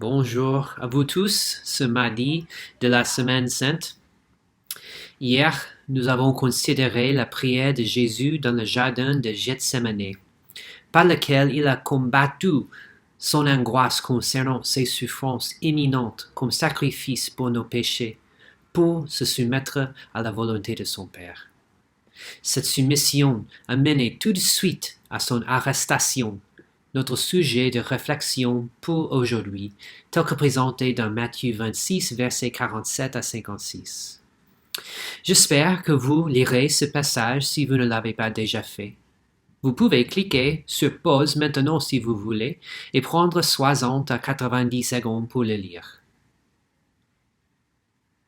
Bonjour à vous tous, ce mardi de la Semaine Sainte. Hier, nous avons considéré la prière de Jésus dans le jardin de Gethsémane, par lequel il a combattu son angoisse concernant ses souffrances imminentes comme sacrifice pour nos péchés, pour se soumettre à la volonté de son Père. Cette soumission a mené tout de suite à son arrestation, notre sujet de réflexion pour aujourd'hui, tel que présenté dans Matthieu 26, versets 47 à 56. J'espère que vous lirez ce passage si vous ne l'avez pas déjà fait. Vous pouvez cliquer sur pause maintenant si vous voulez et prendre 60 à 90 secondes pour le lire.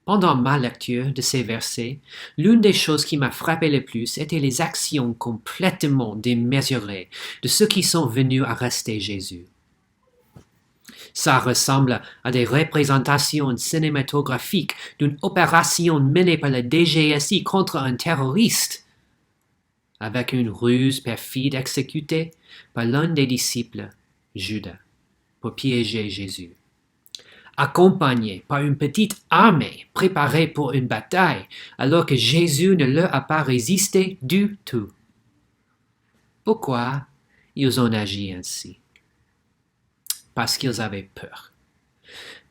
Pendant ma lecture de ces versets, l'une des choses qui m'a frappé le plus était les actions complètement démesurées de ceux qui sont venus arrêter Jésus. Ça ressemble à des représentations cinématographiques d'une opération menée par le DGSI contre un terroriste, avec une ruse perfide exécutée par l'un des disciples, Judas, pour piéger Jésus. Accompagné par une petite armée préparée pour une bataille, alors que Jésus ne leur a pas résisté du tout. Pourquoi ils ont agi ainsi? Parce qu'ils avaient peur.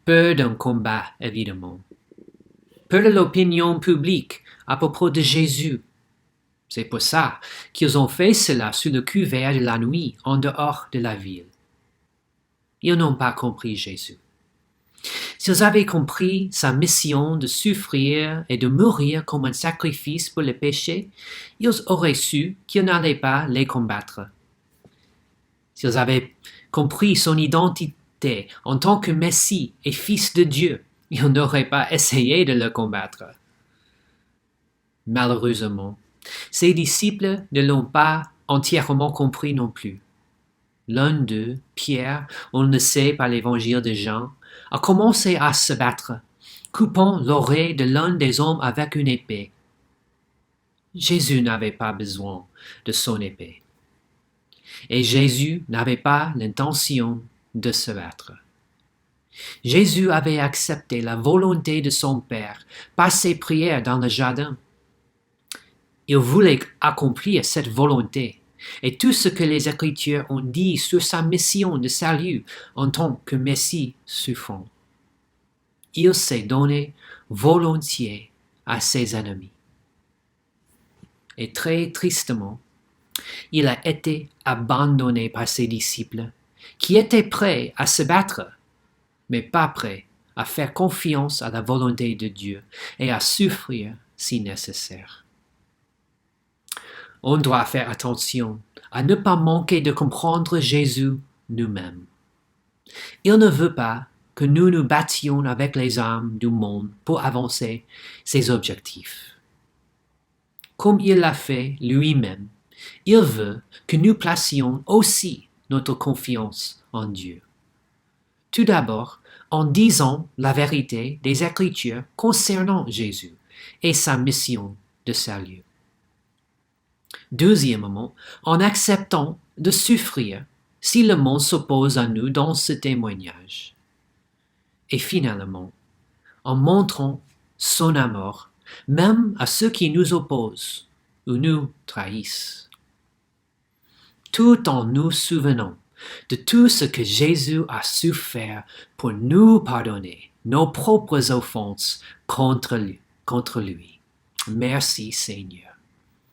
Peur d'un combat, évidemment. Peur de l'opinion publique à propos de Jésus. C'est pour ça qu'ils ont fait cela sous le couvert de la nuit, en dehors de la ville. Ils n'ont pas compris Jésus. S'ils avaient compris sa mission de souffrir et de mourir comme un sacrifice pour le péché, ils auraient su qu'il n'allait pas les combattre. S'ils avaient compris son identité en tant que Messie et Fils de Dieu, ils n'auraient pas essayé de le combattre. Malheureusement, ses disciples ne l'ont pas entièrement compris non plus. L'un d'eux, Pierre, on le sait par l'évangile de Jean, a commencé à se battre, coupant l'oreille de l'un des hommes avec une épée. Jésus n'avait pas besoin de son épée. Et Jésus n'avait pas l'intention de se battre. Jésus avait accepté la volonté de son Père par ses prières dans le jardin. Il voulait accomplir cette volonté. Et tout ce que les Écritures ont dit sur sa mission de salut en tant que Messie souffrant. Il s'est donné volontiers à ses ennemis. Et très tristement, il a été abandonné par ses disciples, qui étaient prêts à se battre, mais pas prêts à faire confiance à la volonté de Dieu et à souffrir si nécessaire. On doit faire attention à ne pas manquer de comprendre Jésus nous-mêmes. Il ne veut pas que nous nous battions avec les armes du monde pour avancer ses objectifs. Comme il l'a fait lui-même, il veut que nous placions aussi notre confiance en Dieu. Tout d'abord, en disant la vérité des Écritures concernant Jésus et sa mission de salut. Deuxièmement, en acceptant de souffrir si le monde s'oppose à nous dans ce témoignage. Et finalement, en montrant son amour, même à ceux qui nous opposent ou nous trahissent. Tout en nous souvenant de tout ce que Jésus a souffert pour nous pardonner nos propres offenses contre lui. Merci Seigneur.